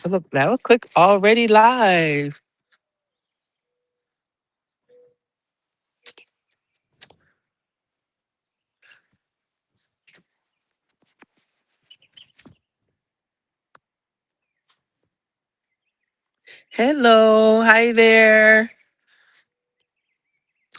Look, that was quick. Already live. Hello. Hi there.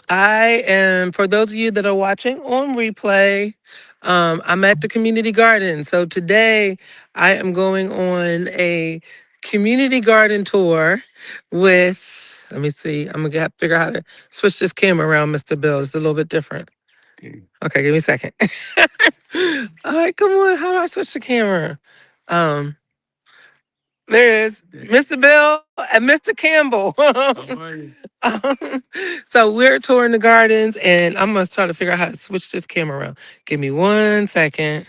I am, for those of you that are watching on replay, I'm at the community garden. So today I am going on a community garden tour with, let me see, I'm going to figure out how to switch this camera around, Mr. Bill. It's a little bit different. Okay, give me a second. All right, come on. How do I switch the camera? Um, there it is, Mr. Bill and Mr. Campbell. So we're touring the gardens, and I'm gonna try to figure out how to switch this camera around. Give me 1 second.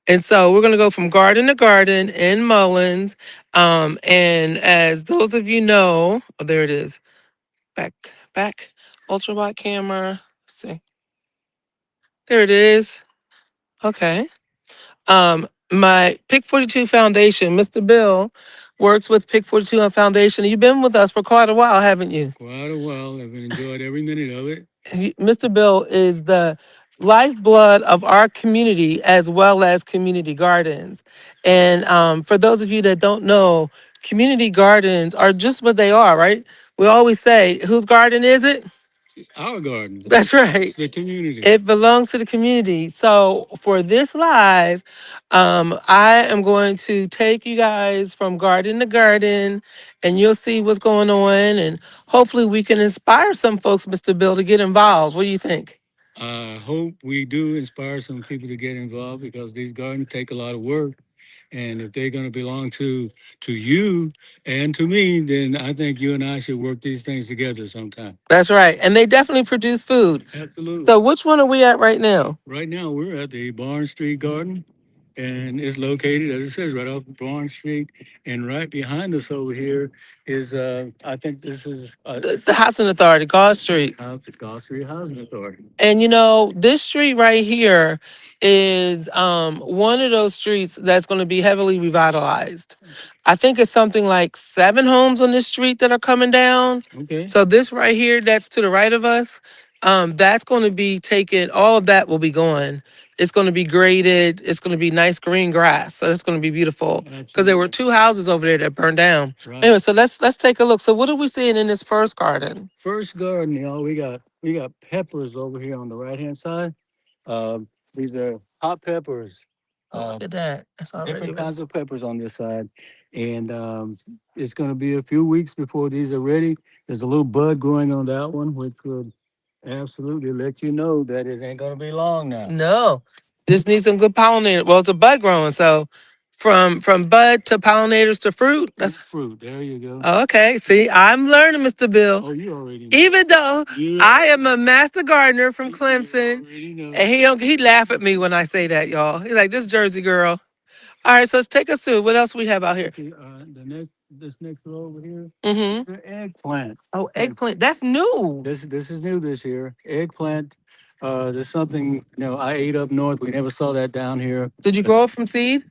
And so we're gonna go from garden to garden in Mullins. And as those of you know, oh, there it is. Back, back, ultra wide camera. Let's see. There it is. Okay. My Pick 42 Foundation, Mr. Bill, works with Pick 42 Foundation. You've been with us for quite a while, haven't you? Quite a while. I've enjoyed every minute of it. Mr. Bill is the lifeblood of our community as well as community gardens. And for those of you that don't know, community gardens are just what they are, right? We always say, whose garden is it? It's our garden. That's right. It's the community. It belongs to the community. So for this live, I am going to take you guys from garden to garden, and you'll see what's going on, and hopefully we can inspire some folks, Mr. Bill, to get involved. What do you think? I hope we do inspire some people to get involved because these gardens take a lot of work. And if they're going to belong to you and to me, then I think you and I should work these things together sometime. That's right. And they definitely produce food. Absolutely. So which one are we at right now? Right now, we're at the Barn Street Garden, and it's located, as it says, right off Barn Street. And right behind us over here is, I think this is The Housing Authority, God Street. Gulf Street Housing Authority. And you know, this street right here is one of those streets that's going to be heavily revitalized. I think it's something like 7 homes on this street that are coming down. Okay. So this right here, that's to the right of us, that's going to be taken. All of that will be gone. It's going to be graded. It's going to be nice green grass. So it's going to be beautiful because there were 2 houses over there that burned down. Right. Anyway, so let's take a look. So what are we seeing in this first garden? First garden, we got peppers over here on the right hand side. These are hot peppers. Oh, look at that. That's already Different kinds of peppers on this side, and it's going to be a few weeks before these are ready. There's a little bud growing on that one, which would absolutely let you know that it ain't going to be long now. No, this needs some good pollinator. Well, it's a bud growing, so from bud to pollinators to fruit. That's That's fruit. There you go. okay. See, I'm learning, Mr. Bill. Oh, you already know. Even though Yeah. I am a master gardener from You Clemson, already know. and he laugh at me when I say that, y'all. He's like, "This Jersey girl." All right, so let's take us to what else we have out here. Okay, this next row over here, Mm-hmm. the eggplant. Oh, eggplant. That's new. This is new this year. Eggplant. There's something I ate up north. We never saw that down here. Did you grow it from seed?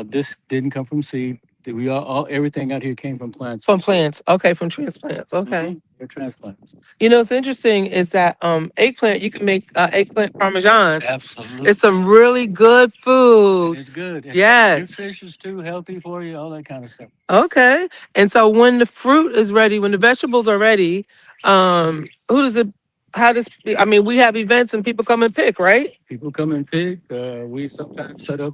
This didn't come from seed. We all everything out here came from plants. From plants. Okay, from transplants. Okay. They're transplants. You know, what's interesting is that eggplant, you can make eggplant parmesan. Absolutely. It's some really good food. It's good. It's Yes. nutritious too, healthy for you, all that kind of stuff. Okay. And so when the fruit is ready, when the vegetables are ready, who does it, how does, I mean, we have events and people come and pick, right? People come and pick. We sometimes set up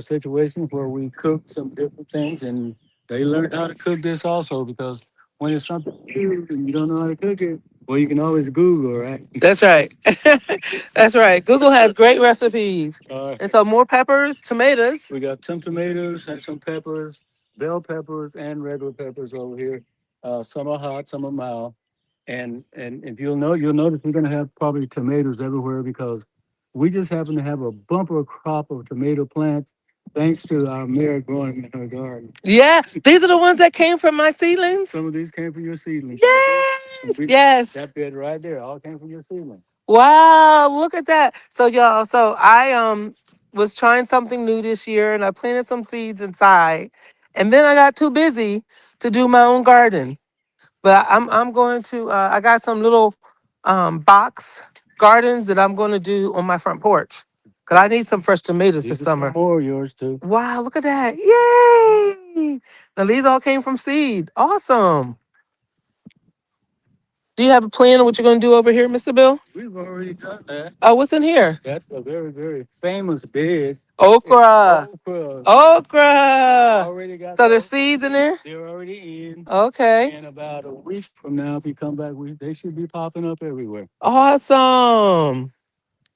situations where we cook some different things, and they learn how to cook this also because when it's something new and you don't know how to cook it, well, you can always Google, right? That's right. That's right. Google has great recipes. Uh, And so more peppers, tomatoes. we got some tomatoes and some peppers, bell peppers and regular peppers over here. Some are hot, some are mild. And if you'll notice we're gonna have probably tomatoes everywhere because we just happen to have a bumper crop of tomato plants thanks to our mayor growing in her garden. Yeah, these are the ones that came from my seedlings. Some of these came from your seedlings. Yes, yes. That bed right there all came from your seedling. Wow, look at that. So y'all, so I was trying something new this year and I planted some seeds inside. And then I got too busy to do my own garden. But I'm going to I got some little box gardens that I'm going to do on my front porch because I need some fresh tomatoes this These are some summer. more of yours too. Wow, look at that! Yay! Now these all came from seed. Awesome. Do you have a plan of what you're going to do over here, Mr. Bill? We've already done that. Oh, what's in here? That's a very, very famous bed. Okra. Okra. Okra. Already got So there's those. seeds in there. They're already in. Okay. In about a week from now, if you come back, they should be popping up everywhere. Awesome.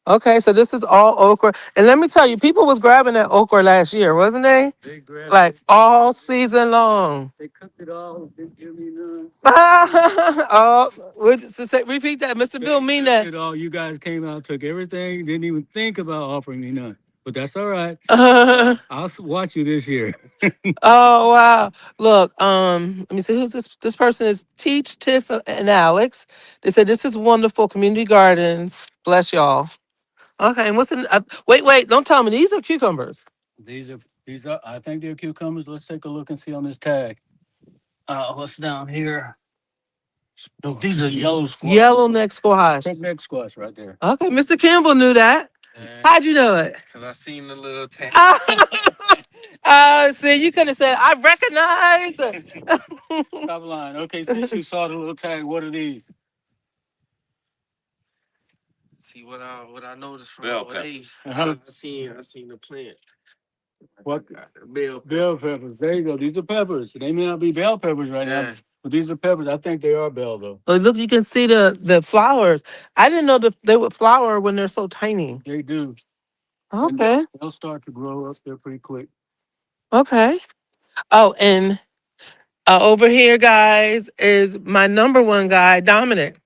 Okay, so this is all okra. And let me tell you, people was grabbing that okra last year, wasn't they? They grabbed Like it. all season long. They cooked it all. Didn't give me none. Oh, repeat that, Mr. Bill. They Mean cooked that. it all. You guys came out, took everything. Didn't even think about offering me none. But that's all right. I'll watch you this year. Oh wow! Look, let me see who's this. This person is Teach, Tiff, and Alex. They said this is wonderful community gardens. Bless y'all. Okay, and what's in? Wait! Don't tell me these are cucumbers. These are. I think they're cucumbers. Let's take a look and see on this tag. What's down here? No, these are yellow squash. Yellow neck squash. Neck squash right there. Okay, Mr. Campbell knew that. How'd you know it? Because I seen the little tag. See, you could have said, I recognize it. Stop lying. Okay, since you saw the little tag, what are these? See what I noticed from Bell over pepper. there. I seen the plant. What? Bell. Bell peppers. There you go. These are peppers. They may not be bell peppers right now, Yeah. but these are peppers. I think they are bell though. Oh, look, you can see the flowers. I didn't know that they would flower when they're so tiny. They do. And Okay. they'll start to grow up there pretty quick. Okay. Oh, and over here, guys, is my number one guy, Dominic.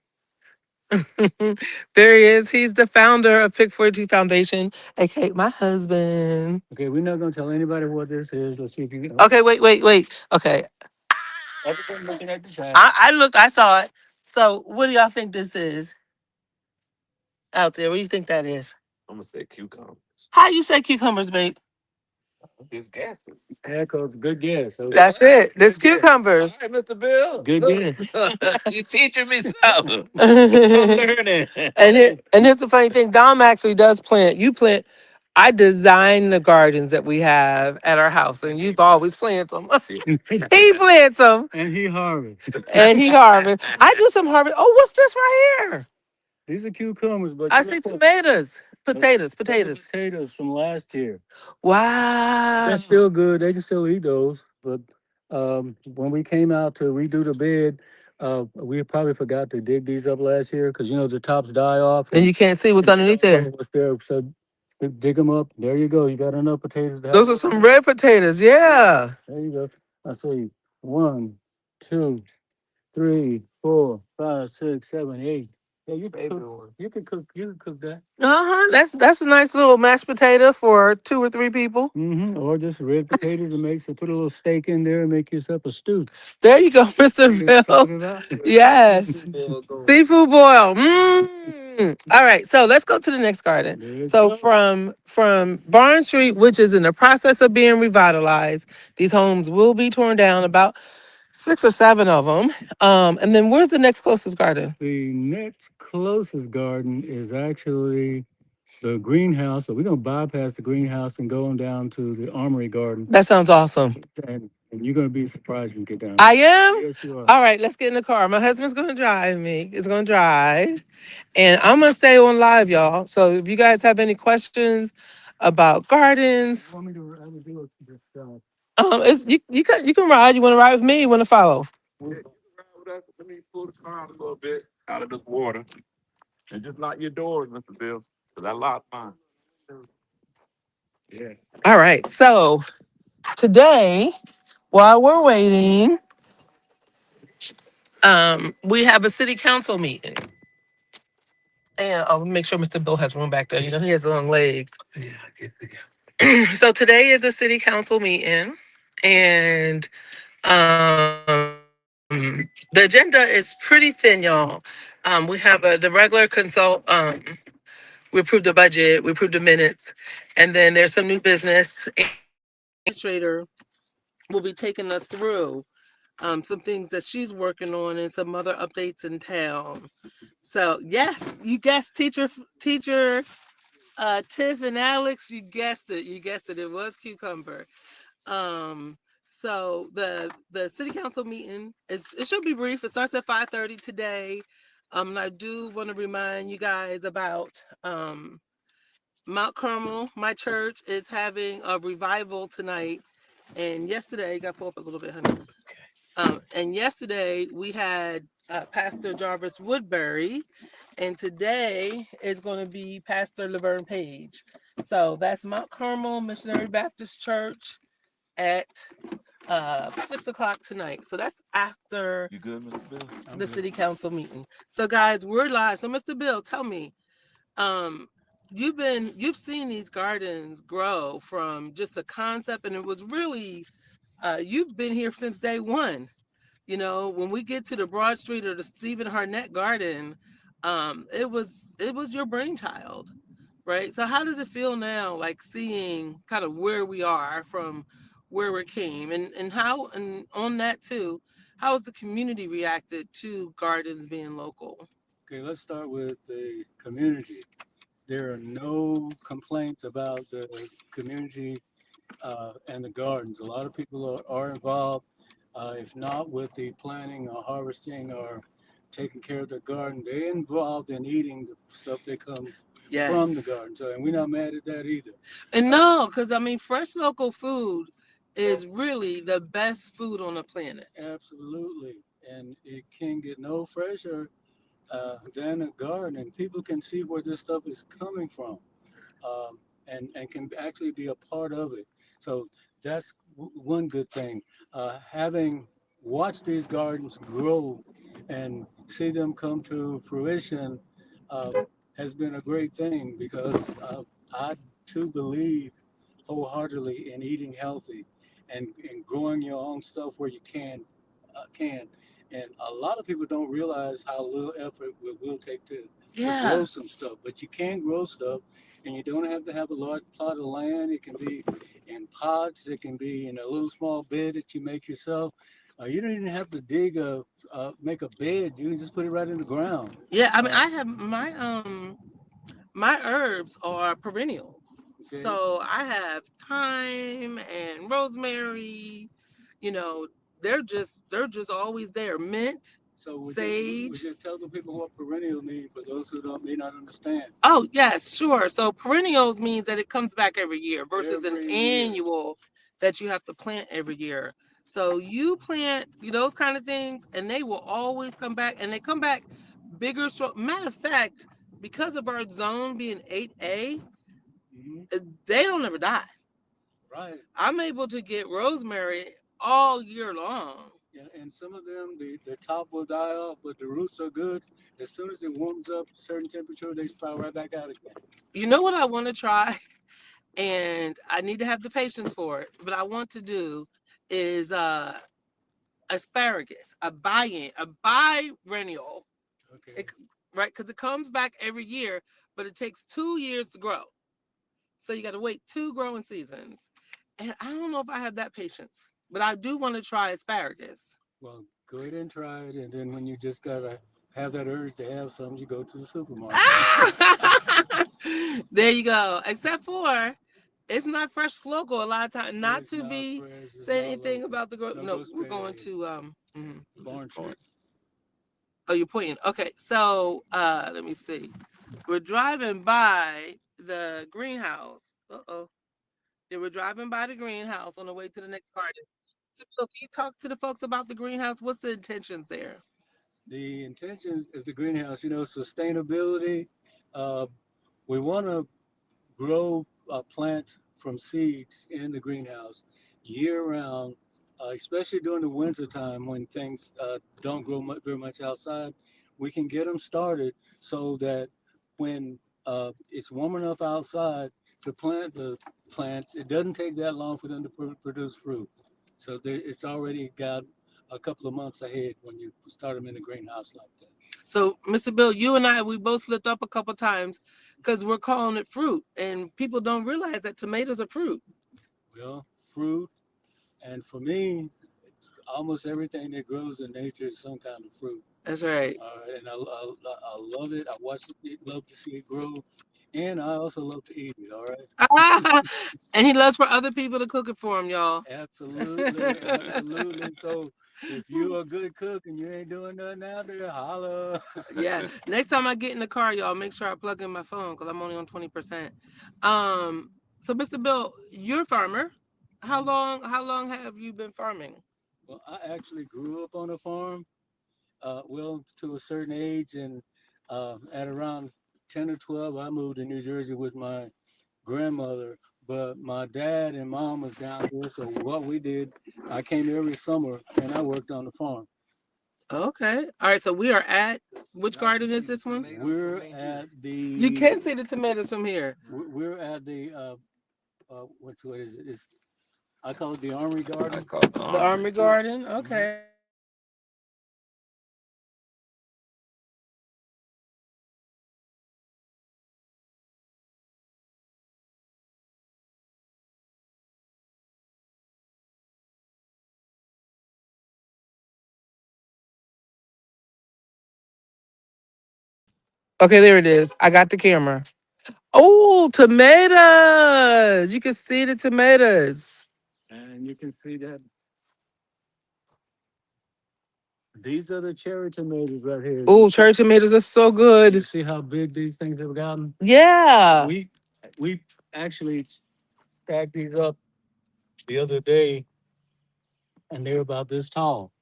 There he is. He's the founder of Pick 42 Foundation, aka my husband. Okay, we're not gonna tell anybody what this is. Let's see if you can. Okay, wait. Okay. Everyone looking at the tag. I looked, I saw it. So what do y'all think this is out there? What do you think that is? I'm gonna say cucumber. How you say cucumbers, babe? It's gases. Echoes. Good guess. Okay. That's it. This Good guess. cucumbers. Hey, Mr. Bill. Good Look. guess. You teaching me something. I'm and learning. here's the funny thing. Dom actually does plant. You plant. I design the gardens that we have at our house, and you've always planted them. He plants them, And he harvests. and he harvests. I do some harvest. Oh, what's this right here? These are cucumbers, but I see tomatoes, potatoes. potatoes from last year. Wow. They're still good. They can still eat those. But when we came out to redo the bed, we probably forgot to dig these up last year because the tops die off And you can't see what's underneath there. what's there. So dig them up. There you go. You got enough potatoes. To have Those are some red potatoes. Yeah. There you go. I see 1, 2, 3, 4, 5, 6, 7, 8. Yeah, you can cook. You can cook. You can cook that. That's a nice little mashed potato for 2 or 3 people. Or just red potatoes and put a little steak in there and make yourself a stew. There you go, Mr. Bill. Yes. Seafood boil. All right, so let's go to the next garden. So from Barn Street, which is in the process of being revitalized, these homes will be torn down, about 6 or 7 of them. And then where's the next closest garden? The next closest garden is actually the greenhouse. So we're gonna bypass the greenhouse and go on down to the Armory Garden. That sounds awesome. And you're gonna be surprised when you get down. I am? Yes, you are. All right, let's get in the car. My husband's gonna drive me. He's gonna drive. And I'm gonna stay on live, y'all. So if you guys have any questions about gardens, You want me to I would do it just, it's you can ride. You wanna ride with me? You wanna follow? Yeah, you can ride with us. Let me pull the car out a little bit out of this water. And just lock your doors, Mr. Bill. Because I locked mine. yeah. All right. So today, while we're waiting, we have a city council meeting. And I'll make sure Mr. Bill has room back there. He has long legs. Yeah, I get the So today is a city council meeting, and the agenda is pretty thin, y'all. We have the regular consult. We approved the budget, we approved the minutes, and then there's some new business. And administrator will be taking us through some things that she's working on and some other updates in town. So yes, you guessed teacher Tiff and Alex, you guessed it. You guessed it. It was cucumber. Um, so the city council meeting is it should be brief. It starts at 5:30 today. And I do want to remind you guys about Mount Carmel. My church is having a revival tonight. And yesterday, got to pull up a little bit, honey. And yesterday we had Pastor Jarvis Woodbury, and today is going to be Pastor Laverne Page. So that's Mount Carmel Missionary Baptist Church at 6 o'clock tonight. So that's after You good, Mr. Bill? the city council meeting. So guys, we're live. So Mr. Bill, tell me, um, you've seen these gardens grow from just a concept, and it was really you've been here since day one. You know, when we get to the Broad Street or the Stephen Harnett Garden, it was your brainchild, right? So how does it feel now, like seeing kind of where we are from where we came, and how, and on that too, how has the community reacted to gardens being local? Okay, let's start with the community. There are no complaints about the community and the gardens. A lot of people are involved, if not with the planting or harvesting or taking care of the garden, they're involved in eating the stuff that comes from the Yes. garden. So, and we're not mad at that either. And no, because I mean, fresh local food is really the best food on the planet. Absolutely. And it can get no fresher than a garden, and people can see where this stuff is coming from. And can actually be a part of it. So that's one good thing. Having watched these gardens grow and see them come to fruition uh, has been a great thing because I too believe wholeheartedly in eating healthy and growing your own stuff where you can. And a lot of people don't realize how little effort it will take to Yeah. grow some stuff. But you can grow stuff, and you don't have to have a large plot of land. It can be in pots. It can be in a little small bed that you make yourself. You don't even have to make a bed. You can just put it right in the ground. Yeah, I mean, I have my herbs are perennials. Okay. So I have thyme and rosemary, you know, they're just always there. Mint, So would sage. you tell the people what perennial mean for those who don't may not understand? Oh, yes, sure. So perennials means that it comes back every year versus an Every year. annual that you have to plant every year. So you plant those kind of things and they will always come back, and they come back bigger. Matter of fact, because of our zone being 8A, Hmm. they don't ever die. Right. I'm able to get rosemary all year long. Yeah, and some of them, the top will die off, but the roots are good. As soon as it warms up a certain temperature, they sprout right back out again. You know what I want to try? And I need to have the patience for it. But I want to do is asparagus, a biennial, Okay. it, right? Because it comes back every year, but it takes 2 years to grow. So you got to wait 2 growing seasons. And I don't know if I have that patience, but I do want to try asparagus. Well, go ahead and try it, and then when you just gotta have that urge to have some, you go to the supermarket. Ah! There you go. Except for it's not fresh local a lot of times. Not It's to not be fresh. It's say not anything local. about the grow. Don't No, go we're going spray to Barn Street. Oh, you're pointing. Okay, so let me see. We're driving by the greenhouse. Uh-oh. Yeah, we're driving by the greenhouse on the way to the next garden. So can you talk to the folks about the greenhouse? What's the intentions there? The intention of the greenhouse, sustainability. Uh, we want to grow plants from seeds in the greenhouse year round, especially during the winter time when things don't grow very much outside. We can get them started so that when it's warm enough outside to plant the plants, it doesn't take that long for them to produce fruit. So it's already got a couple of months ahead when you start them in the greenhouse like that. So, Mr. Bill, you and I, we both slipped up a couple times because we're calling it fruit, and people don't realize that tomatoes are fruit. Well, fruit And for me, almost everything that grows in nature is some kind of fruit. That's right. All right, and I love it. I watch it, love to see it grow, and I also love to eat it. All right, And he loves for other people to cook it for him, y'all. absolutely, absolutely. So if you're a good cook and you ain't doing nothing out there, holla. Yeah. Next time I get in the car, y'all, make sure I plug in my phone because I'm only on 20%. Um, so Mr. Bill, you're a farmer. How long have you been farming? Well, I actually grew up on a farm. Well, to a certain age, and at around 10 or 12, I moved to New Jersey with my grandmother, but my dad and mom was down here. So what we did, I came every summer and I worked on the farm. Okay. All right. So we are at which garden is this one? We're at You the can see the tomatoes from here. we're at the what is it? It's, I call it the Armory I Garden. call it the The armory. Army Garden. Mhm. Okay. Okay, there it is. I got the camera. Oh, tomatoes. You can see the tomatoes. And you can see that these are the cherry tomatoes right here. Oh, cherry tomatoes are so You good. see how big these things have gotten? Yeah. We actually stacked these up the other day, and they're about this tall.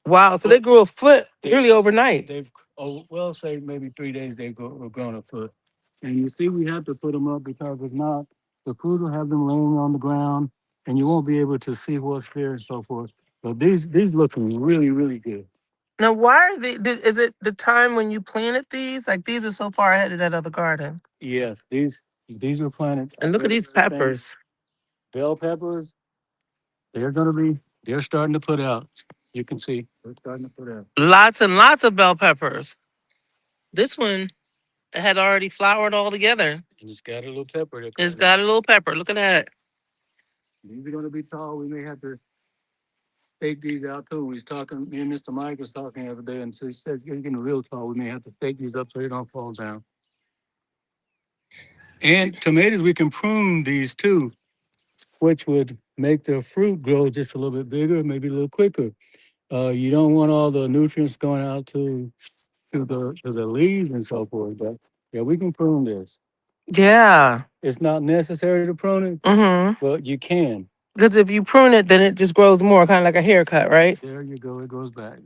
Wow. So they But grew a foot they nearly overnight. they've well, say maybe 3 days grown a foot. And you see, we have to put them up because if not, the food will have them laying on the ground, and you won't be able to see what's there and so forth. So these looking really good. Now, why are they? Is it the time when you planted these? Like these are so far ahead of that other garden. Yes, these are planted. And look at these peppers. Bell peppers, they're gonna be they're starting to put out. You can see they're starting to put out. Lots and lots of bell peppers. This one had already flowered all together. And it's got a little pepper that It's comes out. got a little pepper. Look at that. These are gonna be tall. We may have to stake these out too. We was talking, me and Mr. Mike was talking the other day, and so he says you're getting real tall. We may have to stake these up so they don't fall down. And tomatoes, we can prune these too, which would make the fruit grow just a little bit bigger, maybe a little quicker. You don't want all the nutrients going out to the leaves and so forth. But yeah, we can prune this. Yeah. It's not necessary to prune it, Mm-hmm. but you can. Because if you prune it, then it just grows more, kind of like a haircut, right? There you go. It goes back.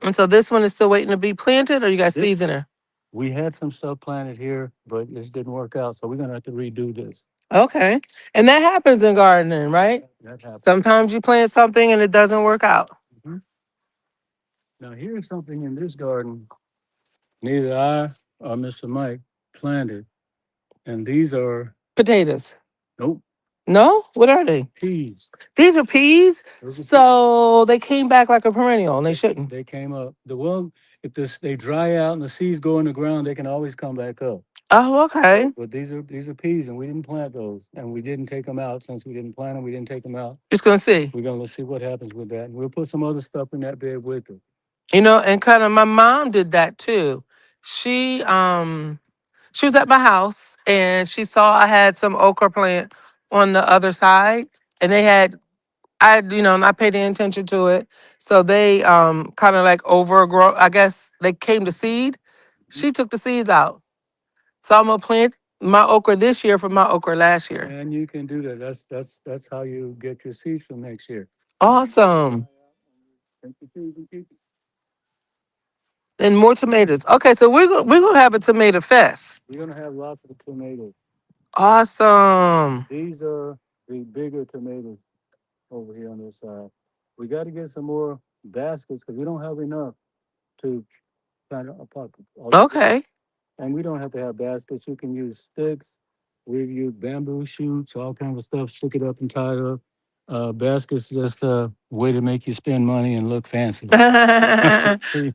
And so this one is still waiting to be planted, or you got This seeds in there? we had some stuff planted here, but this didn't work out, so we're gonna have to redo this. Okay. And that happens in gardening, right? That happened. Sometimes you plant something and it doesn't work out. Mhm. Now here's something in this garden neither I or Mr. Mike planted, and these are Potatoes. nope No? What are they? peas. These are peas. Those are peas. So they came back like a perennial and they shouldn't. They came up. The one if this they dry out and the seeds go in the ground, they can always come back up. Oh, okay. But these are peas, and we didn't plant those, and we didn't take them out since we didn't plant them. We didn't take them out. Just gonna see. We're gonna see what happens with that, and we'll put some other stuff in that bed with it. And kind of my mom did that too. She um she was at my house and she saw I had some okra plant on the other side and they had not paid any attention to it. So they kind of like overgrow, I guess they came to seed. She took the seeds out. So I'm gonna plant my okra this year from my okra last year. And you can do that. That's how you get your seeds from next year. Awesome. Take the seeds and keep it. And more tomatoes. Okay, so we're gonna have a tomato fest. We're gonna have lots of tomatoes. Awesome. These are the bigger tomatoes over here on this side. We got to get some more baskets because we don't have enough to plant a pot. Okay. And we don't have to have baskets. You can use sticks. We've used bamboo shoots, all kinds of stuff. Stick it up and tie it up. Baskets just a way to make you spend money and look fancy.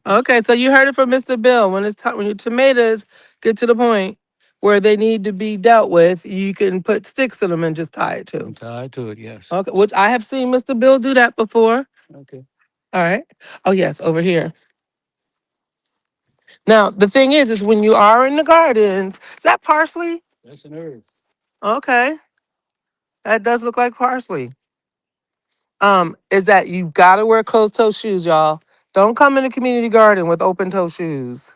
Okay, so you heard it from Mr. Bill. When it's time, when your tomatoes get to the point where they need to be dealt with, you can put sticks in them and just tie it to. And tie to it, yes. Okay, which I have seen Mr. Bill do that before. Okay. All right. Oh yes, over here. Now the thing is when you are in the gardens, is that parsley? That's an herb. Okay, that does look like parsley. Is that you gotta wear closed toe shoes, y'all. Don't come in the community garden with open toe shoes.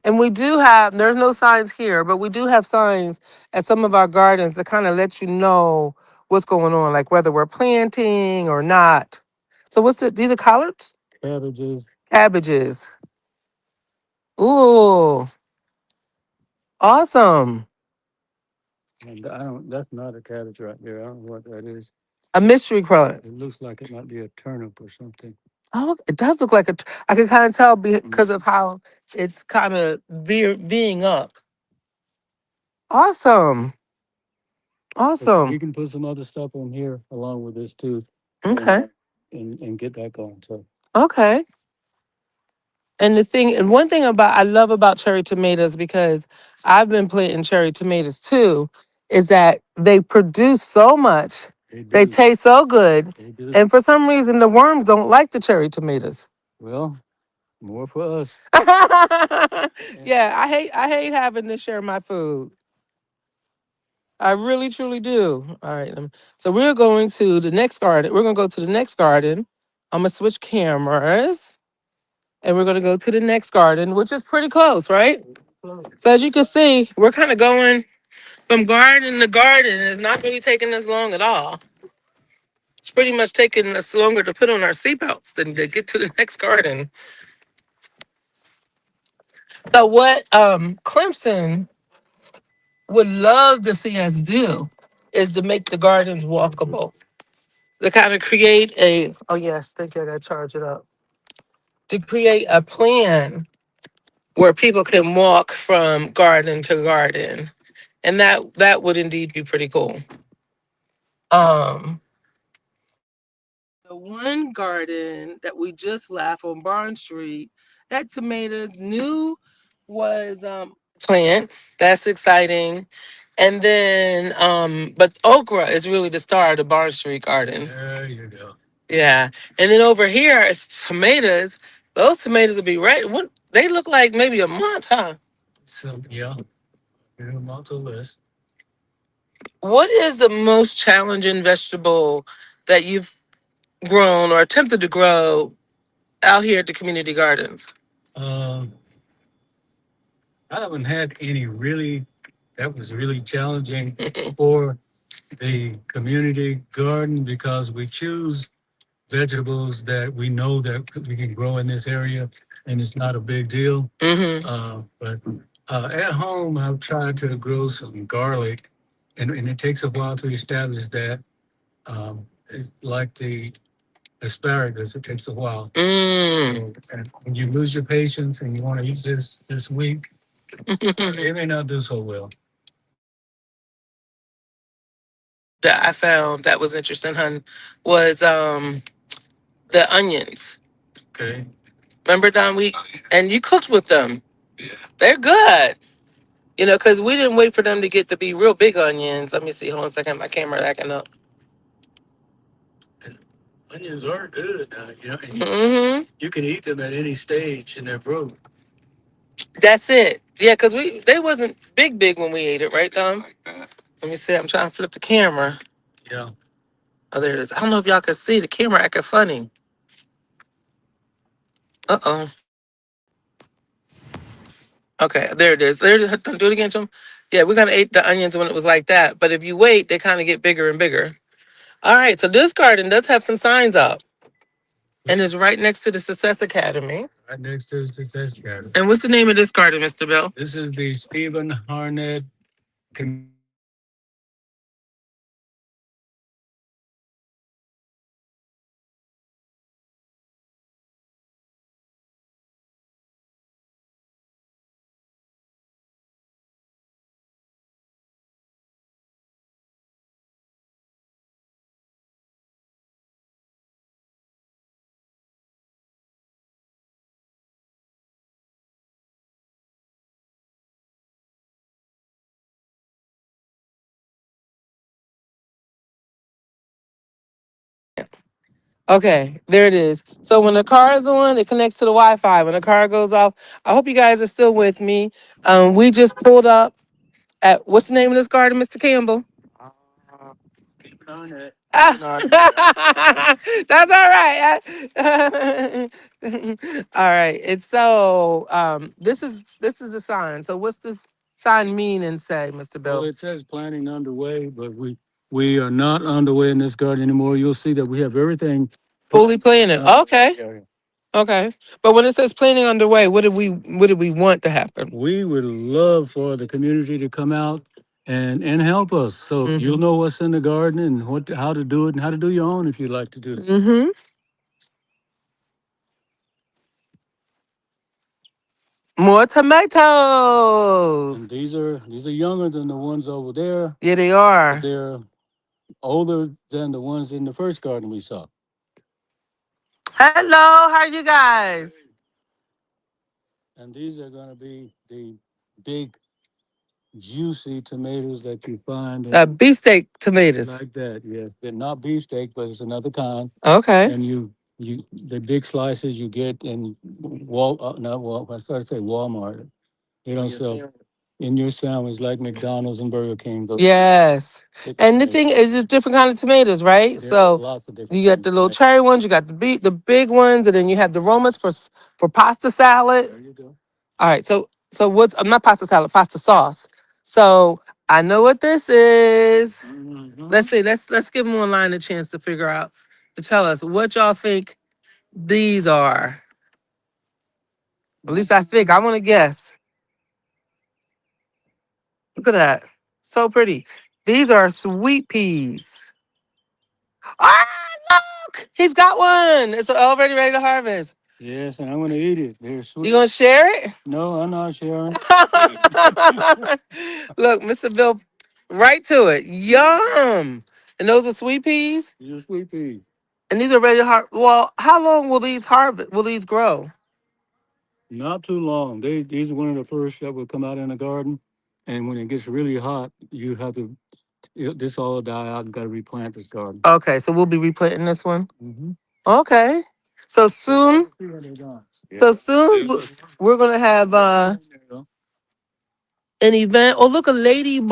And we do have, there's no signs here, but we do have signs at some of our gardens to kind of let you know what's going on, like whether we're planting or not. So what's it? These are collards? Cabbages. Cabbages. Ooh, awesome. And I don't, that's not a cabbage right there. I don't know what that is. A mystery plant. It looks like it might be a turnip or something. Oh, it does look like a, I can kind of tell Mm. because of how it's kind of veering up. Awesome. But we Awesome. can put some other stuff on here along with this too, Okay. and get that going. So Okay. And the thing, and one thing about I love about cherry tomatoes because I've been planting cherry tomatoes too, is that they produce so much. they They do. taste so good, They do. and for some reason the worms don't like the cherry tomatoes. Well, more for us. And Yeah, I hate having to share my food. I really truly do. All right, so we're going to the next garden. We're gonna go to the next garden. I'm gonna switch cameras, and we're gonna go to the next garden, which is pretty close, right? So as you can see, we're kind of going from garden to garden. It's not really taking us long at all. It's pretty much taking us longer to put on our seatbelts than to get to the next garden. So what Clemson would love to see us do is to make the gardens walkable. To kind of create a, oh yes, thank you, I gotta charge it up. To create a plan where people can walk from garden to garden. And that would indeed be pretty cool. Um The one garden that we just left on Barn Street, that tomatoes new was plant. That's exciting. And then but okra is really the star of the Barn Street garden. there you go. Yeah. And then over here it's tomatoes. Those tomatoes will be right. What they look like maybe a month, huh? So yeah, get them off the list. What is the most challenging vegetable that you've grown or attempted to grow out here at the community gardens? Um, I haven't had any really that was really challenging for the community garden because we choose vegetables that we know that we can grow in this area, and it's not a big deal. Mm-hmm. But at home, I've tried to grow some garlic, and it takes a while to establish that. It's like the asparagus, it takes a while. Mm. So, and when you lose your patience and you want to use this week, it may not do so well. That I found that was interesting, hun, was the onions. Okay. Remember, Don? And you cooked with them. They're good. You know, because we didn't wait for them to get to be real big onions. Let me see. Hold on a second. My camera acting up. Onions are good. Mm-hmm. You can eat them at any stage in their growth. That's it. Yeah, because they wasn't big when we ate it, right, Don? Let me see. I'm trying to flip the camera. Yeah. Oh, there it is. I don't know if y'all can see the camera acting funny. Uh-oh. Okay, there it is. There it is. Do it again, Jim. Yeah, we're gonna eat the onions when it was like that. But if you wait, they kind of get bigger and bigger. All right, so this garden does have some signs up and is right next to the Success Academy. Right next to the Success Garden. And what's the name of this garden, Mr. Bill? This is the Stephen Harnett Okay, there it is. So when the car is on, it connects to the Wi-Fi. When the car goes off, I hope you guys are still with me. We just pulled up at what's the name of this garden, Mr. Campbell? Uh, Keep on it. Ah, keeping on. that's all right. All right. It's so this is a sign. So what's this sign mean and say, Mr. Well, Bill? it says planting underway, but we are not underway in this garden anymore. You'll see that we have everything. Fully planted. Uh, Okay. yeah, yeah. Okay. But when it says planning underway, what did we want to happen? We would love for the community to come out and help us. So you'll Mm-hmm. know what's in the garden and how to do it and how to do your own if you'd like to do it. Mm-hmm. More And tomatoes. these are younger than the ones over there, Yeah, they but are. they're older than the ones in the first garden we saw. Hello, how are you guys? And these are going to be the big juicy tomatoes that you find in Beefsteak tomatoes. like that. Yes, they're not beefsteak, but it's another kind. Okay. And you the big slices you get in not Wal I started to say Walmart. They don't sell in your sandwich like McDonald's and Burger King. Those Yes. big And the tomatoes. thing is just different kind of tomatoes, right? There are So lots of different you got kinds the of little tomatoes. cherry ones, you got the big ones, and then you have the Romas for pasta salad. There you go. All right, so what's not pasta salad, pasta sauce. So I know what this is. Hmm. Let's see, let's give them online a chance to figure out to tell us what y'all think these are. At least I think. I want to guess. Look at that. So pretty. These are sweet peas. Ah, look! He's got one. It's already ready to harvest. Yes, and I'm going to eat it. They're You sweet. gonna share it? No, I'm not sharing. Look, Mr. Bill, right to it. Yum. And those are sweet peas? These are sweet peas. And these are ready to harvest. Well, how long will these harvest? Will these grow? Not too long. These are one of the first that will come out in the garden. And when it gets really hot, you have to this all die out and got to replant this garden. Okay, so we'll be replanting this one. Mm-hmm. Okay. So soon, Yeah. so soon we're gonna have an event. Oh, look, a ladybug.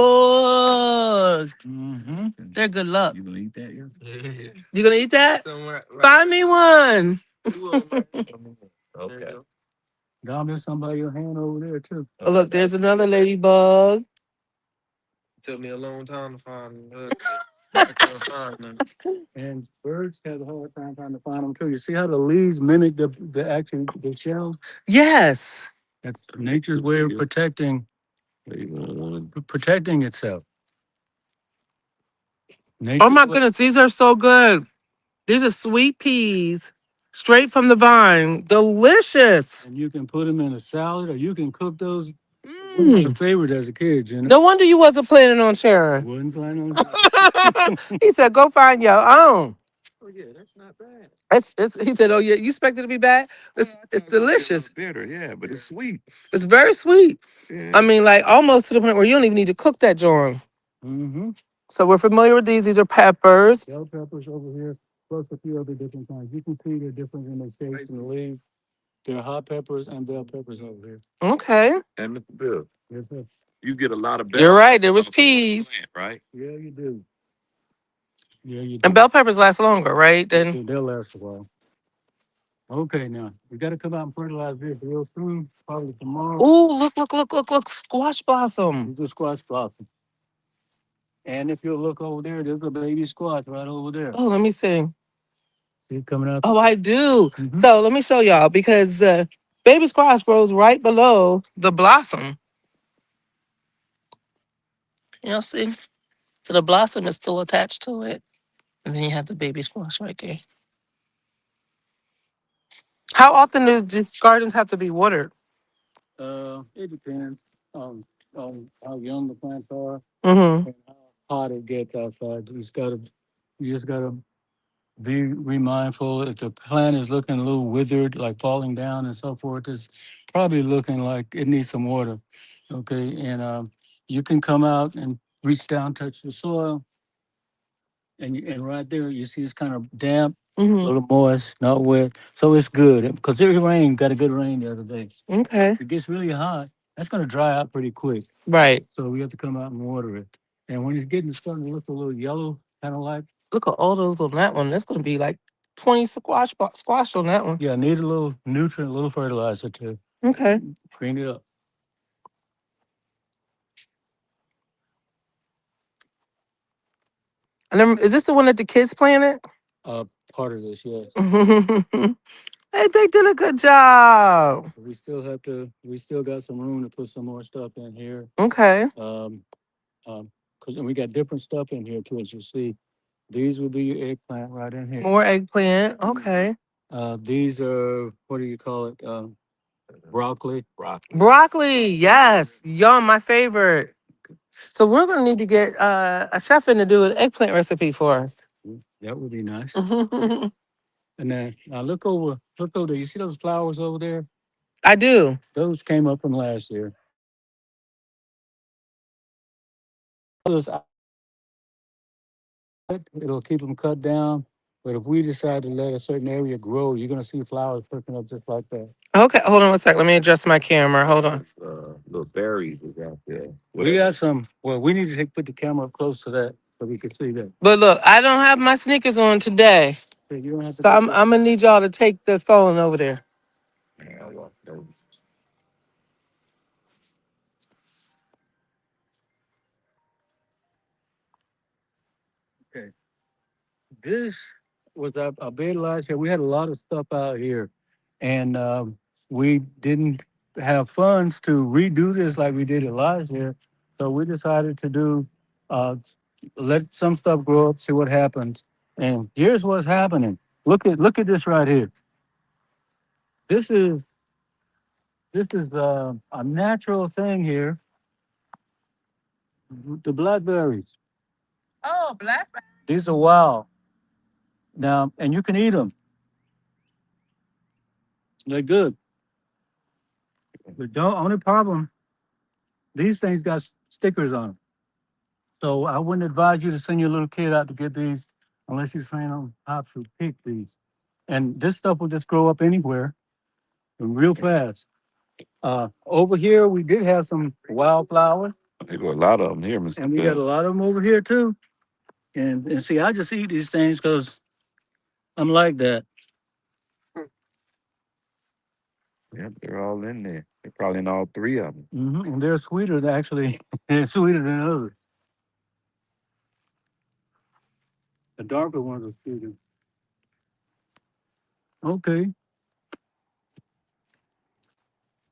Mm-hmm. They're good luck. You gonna eat that? Yeah. You gonna eat that? Somewhere, right. Find me one. Okay. Down there's somebody your hand over there too. Oh, look, there's another ladybug. Took me a long time to find them. I couldn't find them. And birds have a hard time trying to find them too. You see how the leaves mimic the shells? Yes. That's nature's way of protecting itself. Oh Nature's my way. goodness, these are so good. These are sweet peas, straight from the vine. Delicious. And you can put them in a salad, or you can cook those. One of my favorite as a kid, you know. No wonder you wasn't planning on sharing. Wasn't planning on. He said, "Go find your own." Oh yeah, that's not bad. It's. He said, "Oh yeah, you expect it to be bad? It's delicious. Bitter, yeah, but it's sweet. It's very sweet. Yeah. I mean, like almost to the point where you don't even need to cook that joint." Mm-hmm. So we're familiar with these. These are peppers. Bell peppers over here, plus a few other different kinds. You can see they're different in the shapes and the leaves. There are hot peppers and bell peppers over here. Okay. And Mr. Bill, Yes, sir. you get a lot of You're bell right. There was off of one peas. plant, right? Yeah, you do. Yeah, you And do. bell peppers last longer, right? Then. They'll last a while. Okay, now we got to come out and fertilize this real soon, probably tomorrow. Ooh, look, squash blossom. These are squash blossoms. And if you look over there, there's a baby squash right over there. Oh, let me see. See it coming out. Oh, I do. Mm-hmm. So let me show y'all because the baby squash grows right below the blossom. You know, see? So the blossom is still attached to it. And then you have the baby squash right there. How often do these gardens have to be watered? It depends on how young the plants are Mm-hmm. and how hot it gets outside. You just gotta be mindful. If the plant is looking a little withered, like falling down and so forth, it's probably looking like it needs some water. Okay, and you can come out and reach down, touch the soil, and right there you see it's kind of damp. Mm-hmm. little moist, not wet. So it's good because it rained, got a good rain the other day. Okay. If it gets really hot, that's going to dry out pretty quick. Right. So we have to come out and water it. And when it's getting starting to look a little yellow, kind of like, Look at all those on that one. That's gonna be like 20 squash on that one. yeah, need a little nutrient, a little fertilizer to Okay. green it up. And then, is this the one that the kids planted? Uh, Part of this, yes. Hey, they did a good job. We still got some room to put some more stuff in here. Okay. Um, because we got different stuff in here too, as you see. These would be your eggplant right in here. More eggplant. Okay. These are, what do you call it? Broccoli. Broccoli. Broccoli. Yes. Yum, my favorite. So we're gonna need to get a chef in to do an eggplant recipe for us. That would be nice. I And then now look over there. You see those flowers over there? do. Those came up from last year. Those it'll keep them cut down. But if we decide to let a certain area grow, you're gonna see flowers perking up just like that. Okay, hold on one sec. Let me adjust my camera. Hold on. Little berries is out there. We got some. Well, we need to put the camera up close to that so we can see that. But look, I don't have my sneakers on today. So you don't have to So put I'm gonna need y'all to take the phone over there. Yeah, I want those. okay. This was our bed last year. We had a lot of stuff out here, and we didn't have funds to redo this like we did it last year. So we decided to do uh, let some stuff grow up, see what happens. And here's what's happening. Look at this right here. This is a natural thing here. The blackberries. Oh, blackberry. These are wild now, and you can eat them. They're good. The only problem, these things got stickers on them. So I wouldn't advise you to send your little kid out to get these unless you train them how to pick these. And this stuff will just grow up anywhere real fast. Over here, we did have some wildflowers, There go a lot of them here, Mr. and we got a Bill. lot of them over here too. And see, I just eat these things because I'm like that. Yep, they're all in there. They're probably in all three of them. And they're sweeter than actually, they're sweeter than others. The darker ones are sweeter. Okay.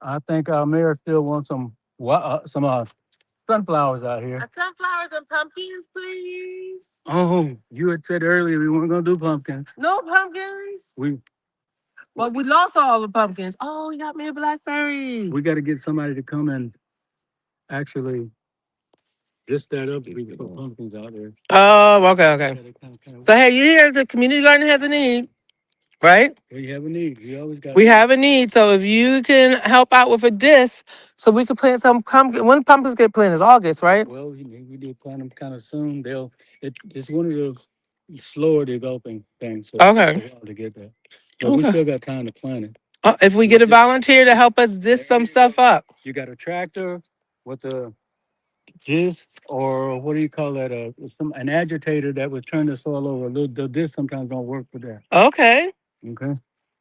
I think our mayor still wants some sunflowers out here. Sunflowers and pumpkins, please. Oh, you had said earlier we weren't gonna do pumpkins. No pumpkins. We Well, we lost all the pumpkins. Oh, you got me a blackberry. we got to get somebody to come and actually disc that up. We can put pumpkins out there. Oh, okay, okay. Kind So hey, you hear the community garden has a need, right? we have a need. We always got. We have a need. So if you can help out with a disc, so we could plant some pumpkin. When pumpkins get planted? August, right? Well, we do plant them kind of soon. It's one of the slower developing things. So it Okay. takes a while to get that. But we Okay. still got time to plant it. If we get a volunteer to help us disc some stuff up. You got a tractor with a disc, or what do you call that? An agitator that would turn the soil over. The disc sometimes don't work for that. Okay. Okay.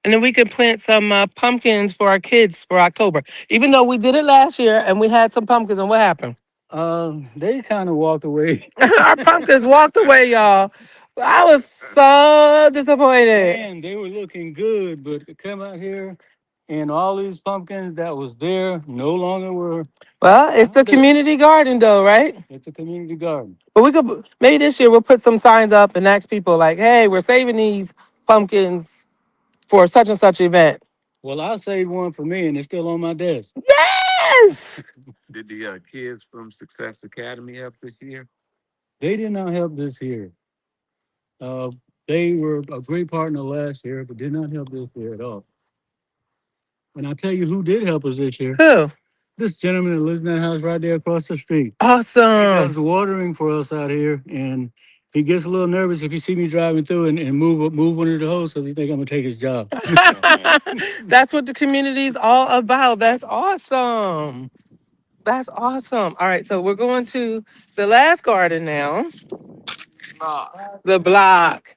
And then we could plant some pumpkins for our kids for October. Even though we did it last year and we had some pumpkins, and what happened? They kind of walked away. Our pumpkins walked away, y'all. I was so disappointed. Man, they were looking good, but to come out here and all these pumpkins that was there no longer were. Well, it's the community garden, though, right? It's a community garden. But we could maybe this year we'll put some signs up and ask people like, "Hey, we're saving these pumpkins for such and such event." Well, I saved one for me, and it's still on my desk. Yes. Did the kids from Success Academy help this year? They did not help this year. Uh, they were a great partner last year, but did not help this year at all. And I'll tell you who did help us this year. Who? This gentleman that lives in that house right there across the street. He Awesome. does watering for us out here, and he gets a little nervous if he see me driving through and move one of the hoses because he think I'm gonna take his job. That's what the community is all about. That's awesome. That's awesome. All right, so we're going to the last garden now. The block.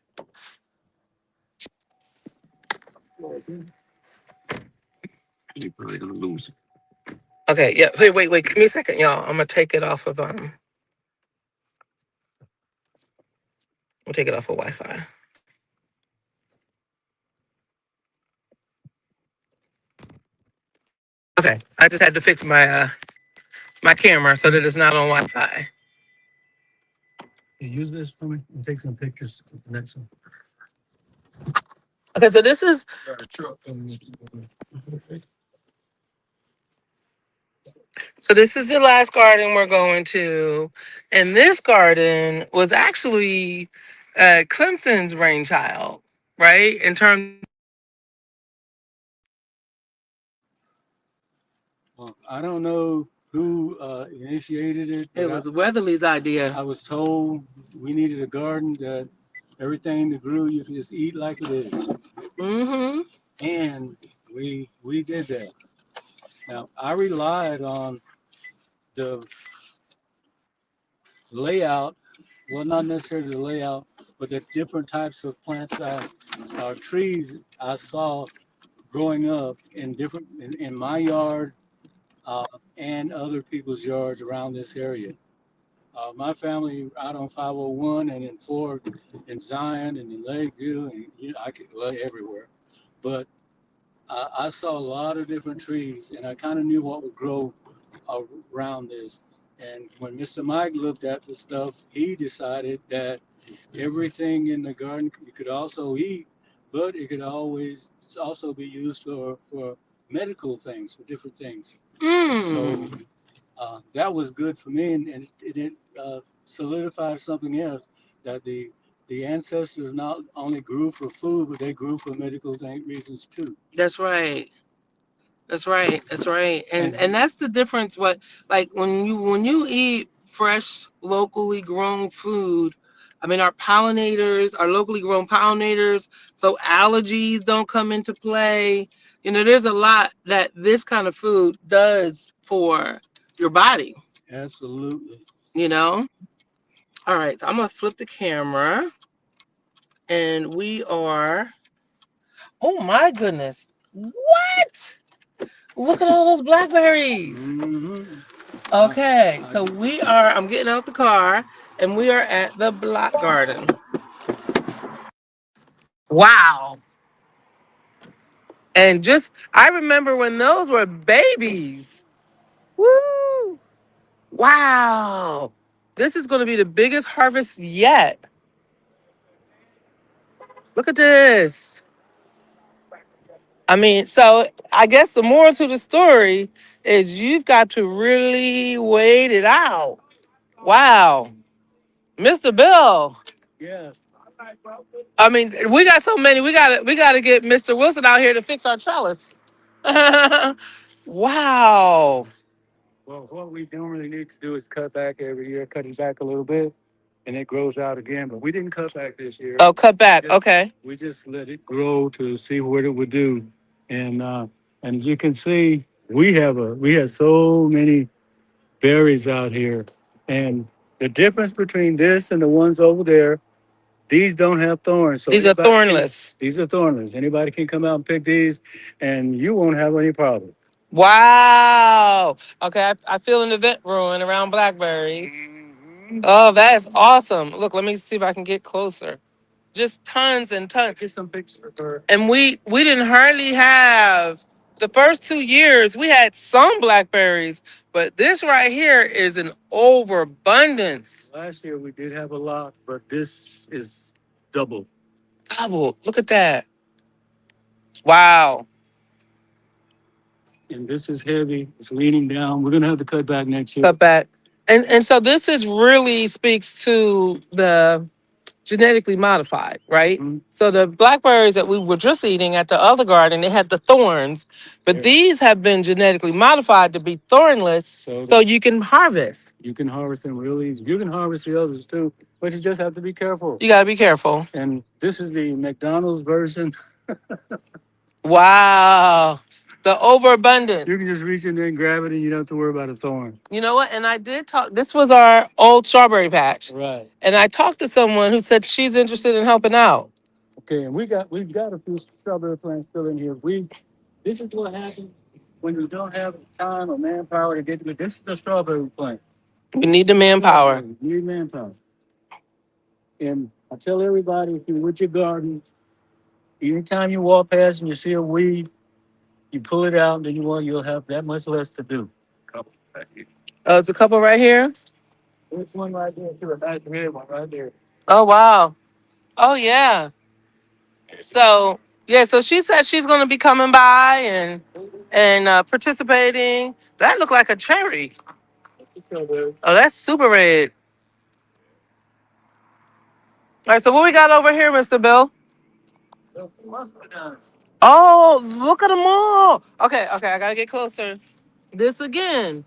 You're probably gonna lose it. Okay, yeah. Wait. Give me a second, y'all. I'm gonna take it off of we'll take it off of Wi-Fi. Okay. I just had to fix my camera so that it's not on Wi-Fi. You use this for me and take some pictures for the next one. Okay, so this is Got a truck coming. so this is the last garden we're going to. And this garden was actually Clemson's brainchild, right? In terms. Well, I don't know who initiated it, It but was Weatherly's idea. I was told we needed a garden that everything that grew you can just eat like it is, Mm-hmm. and we did that. Now I relied on the layout, well, not necessarily the layout, but the different types of plants or trees I saw growing up in in my yard uh, and other people's yards around this area. My family out on 501 and in Ford, in Zion and in Lakeview, and I could look everywhere. But I saw a lot of different trees, and I kind of knew what would grow around this. And when Mr. Mike looked at the stuff, he decided that everything in the garden you could also eat, but it could always also be used for medical things, for different things. So Mm. that was good for me, and it solidified something else that the ancestors not only grew for food, but they grew for medical reasons too. That's right. That's right. That's right. And And that's the difference. What like when you eat fresh, locally grown food, I mean our pollinators, our locally grown pollinators, so allergies don't come into play. You know, there's a lot that this kind of food does for your body, absolutely, you know? All right, so I'm gonna flip the camera and we are oh my goodness. What? Look at all those blackberries. hmm Okay, I so I'm getting out the car and we are at the block garden. Wow. And I remember when those were babies. Woo! Wow. This is going to be the biggest harvest yet. Look at this. I mean, so I guess the moral to the story is you've got to really wait it out. Wow. Mr. Bill. yeah, I mean, we got so many. We gotta get Mr. Wilson out here to fix our trellis. Wow. well, what we normally need to do is cut back every year, cut it back a little bit, and it grows out again. But we didn't cut back this year. Oh, cut back. Okay. We just let it grow to see what it would do, and as you can see, we have so many berries out here, and the difference between this and the ones over there, these don't have thorns. So These are anybody can, thornless. these are thornless. Anybody can come out and pick these, and you won't have any problem. Wow. Okay, I feel an event brewing around blackberries. Mhm. Oh, that's awesome. Look, let me see if I can get closer. Just tons and tons. Get some pictures of her. And we didn't hardly have the first 2 years we had some blackberries, but this right here is an overabundance. Last year we did have a lot, but this is double. Double. Look at that. Wow. And this is heavy. It's leaning down. We're gonna have to cut back next year. Cut back. And so this is really speaks to genetically modified, right? Mhm. So the blackberries that we were just eating at the other garden, they had the thorns, but Yeah. these have been genetically modified to be thornless, So so you can harvest. you can harvest them real easy. You can harvest the others too, but you just have to be careful. You gotta be careful. And this is the McDonald's version. Wow, the overabundance. You can just reach in there and grab it, and you don't have to worry about a thorn. You know what? And I did talk. This was our old strawberry patch, Right. and I talked to someone who said she's interested in helping out. Okay, and we've got a few strawberry plants still in here. This is what happens when you don't have time or manpower to get to it. This is the strawberry plant. We need the manpower. You need manpower. And I tell everybody, if you're with your garden, anytime you walk past and you see a weed, you pull it out, and then you'll have that much less to do. Couple right here. Oh, it's a couple right here. There's one right there, too. A nice red one right there. Oh wow. Oh yeah. So yeah. So she said she's gonna be coming by and participating. That looked like a cherry. That's the strawberry. Oh, that's super red. All right. So what we got over here, Mr. Bill? Look, muscadine. Oh, look at them all. Okay. Okay. I gotta get closer. This again.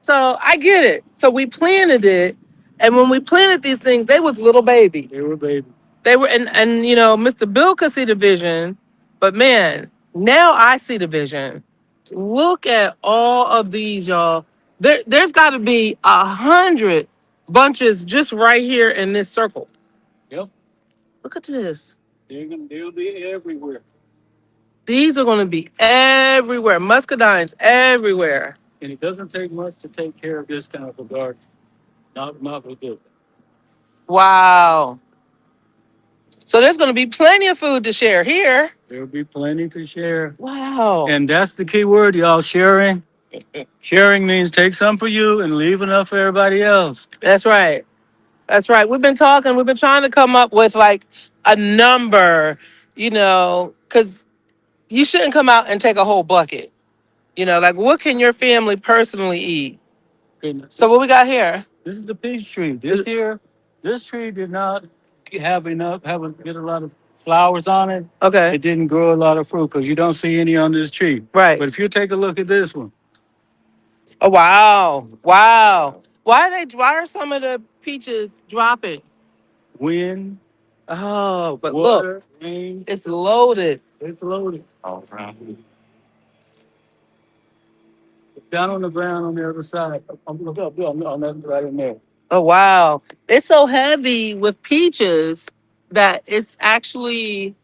So I get it. So we planted it, and when we planted these things, they was little baby. They were baby. They were, and you know, Mr. Bill could see the vision, but man, now I see the vision. Look at all of these, y'all. There's got to be 100 bunches just right here in this circle. Yep. Look at this. They'll be everywhere. These are going to be everywhere. Muscadines everywhere. And it doesn't take much to take care of this kind of a garden. Not with this. Wow. So there's going to be plenty of food to share here. There'll be plenty to share. Wow. And that's the key word, y'all, sharing. Sharing means take some for you and leave enough for everybody else. That's right. That's right. We've been talking. We've been trying to come up with like a number, because you shouldn't come out and take a whole bucket. Like what can your family personally eat? Goodness. So what we got here? This is the peach tree. This tree did not haven't get a lot of flowers on it. Okay. It didn't grow a lot of fruit because you don't see any on this tree. Right. But if you take a look at this one, Oh wow. Wow. Why are some of the peaches dropping? wind, Oh, but look, water, rain, it's loaded. it's loaded. Down on the ground on the other side. Look up, on that right in there. Oh wow. It's so heavy with peaches that it's actually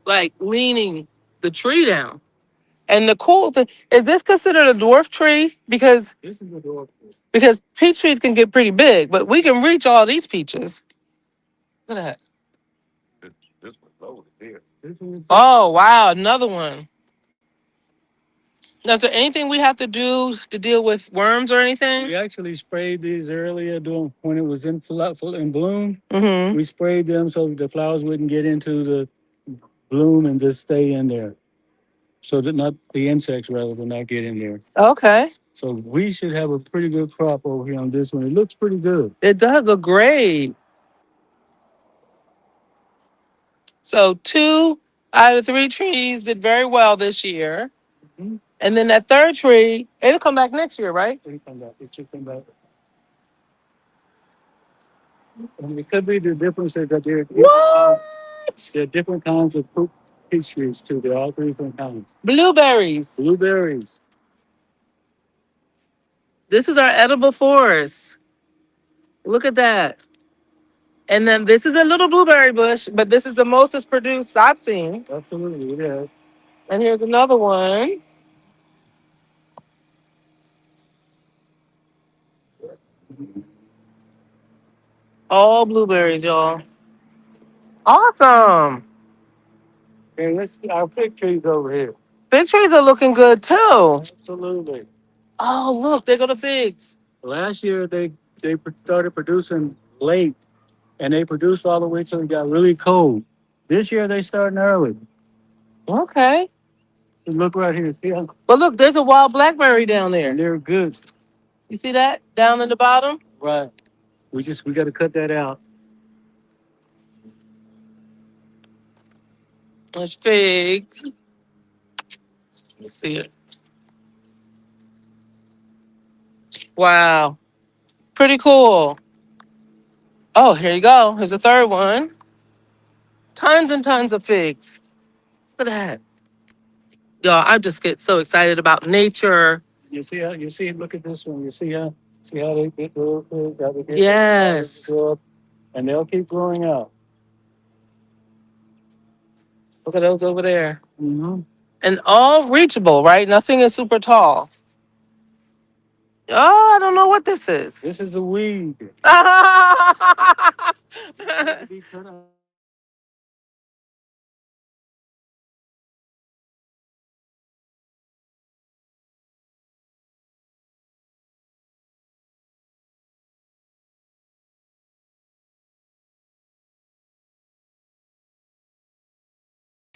like leaning the tree down. And the cool thing is this considered a dwarf tree This is the door. because peach trees can get pretty big, but we can reach all these peaches. Look at that. This was loaded here. This one is Oh wow, another one. Now, is there anything we have to do to deal with worms or anything? We actually sprayed these earlier when it was in bloom. Mm-hmm. We sprayed them so the flowers wouldn't get into the bloom and just stay in there. So that not the insects rather will not get in there. Okay. So we should have a pretty good crop over here on this one. It looks pretty good. It does look great. So 2 out of 3 trees did very well this year. Mhm. And then that third tree, it'll come back next year, right? It'll come back. It should come back. And it could be the differences that What? there are different kinds of peach trees too. They're all 3 different kinds. Blueberries. Blueberries. This is our edible forest. Look at that. And then this is a little blueberry bush, but this is the most it's produced I've seen. Absolutely, it is. And here's another one. All blueberries, y'all. Awesome. And let's see our fig trees over here. Fig trees are looking good too. Absolutely. Oh, look, there go the figs. Last year they started producing late, and they produced all the way till it got really cold. This year they starting early. Okay. Look right here. See how But look, there's a wild blackberry down there. they're good. You see that down in the bottom? Right. We got to cut that out. There's figs. Let me see it. Wow. Pretty cool. Oh, here you go. Here's a third one. Tons and tons of figs. Look at that. Y'all, I just get so excited about nature. You see how you see? Look at this one. You see how they get real quick, how they get Yes. grow up, and they'll keep growing out. Look at those over there. Mm-hmm. And all reachable, right? Nothing is super tall. Oh, I don't know what this is. This is a weed. Be cut out.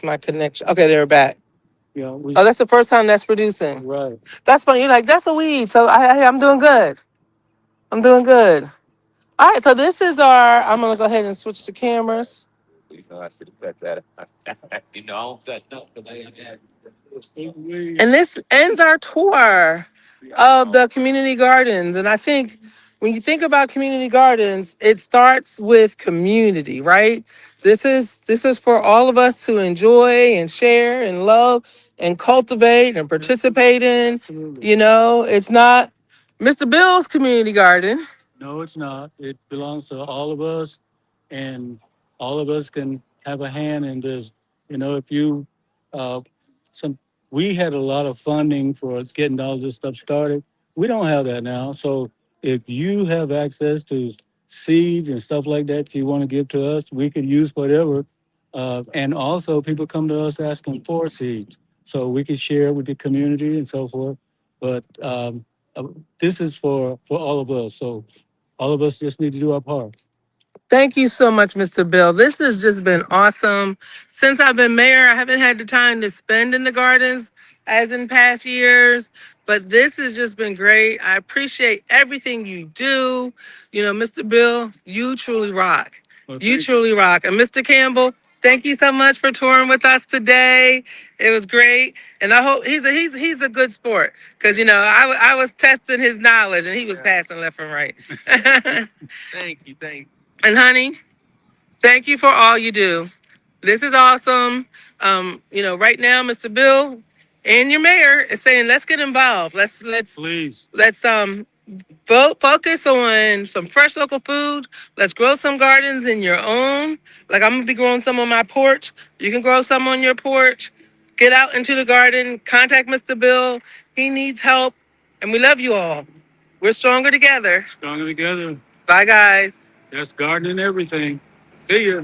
My connection. Okay, they're back. Yeah, we Oh, that's the first time that's producing. right. That's funny. You're like, that's a weed. So I'm doing good. I'm doing good. All right, so this is our. I'm gonna go ahead and switch to cameras. You know, I should have cut that. You know, I don't set up for that. And this ends our tour of the community gardens. And I think when you think about community gardens, it starts with community, right? This is for all of us to enjoy and share and love and cultivate and participate in. Absolutely. You know, it's not Mr. Bill's community garden. No, it's not. It belongs to all of us, and all of us can have a hand in this. You know, if you, uh, some, we had a lot of funding for getting all this stuff started. We don't have that now. So if you have access to seeds and stuff like that you want to give to us, we could use whatever. And also, people come to us asking for seeds, so we could share with the community and so forth. But uh, this is for all of us. So all of us just need to do our part. Thank you so much, Mr. Bill. This has just been awesome. Since I've been mayor, I haven't had the time to spend in the gardens as in past years, but this has just been great. I appreciate everything you do. You know, Mr. Bill, you truly rock. Well, You thank truly rock. And Mr. Campbell, thank you so much for touring with us today. It was great, and I hope he's a good sport because you know I was testing his knowledge and he was passing left and right. Thank you, thank you. And honey, thank you for all you do. This is awesome. You know, right now, Mr. Bill and your mayor is saying, let's get involved. please. Let's focus on some fresh local food. Let's grow some gardens in your own. Like I'm gonna be growing some on my porch. You can grow some on your porch. Get out into the garden. Contact Mr. Bill. He needs help, and we love you all. We're stronger together. Stronger together. Bye, guys. That's gardening everything. See ya.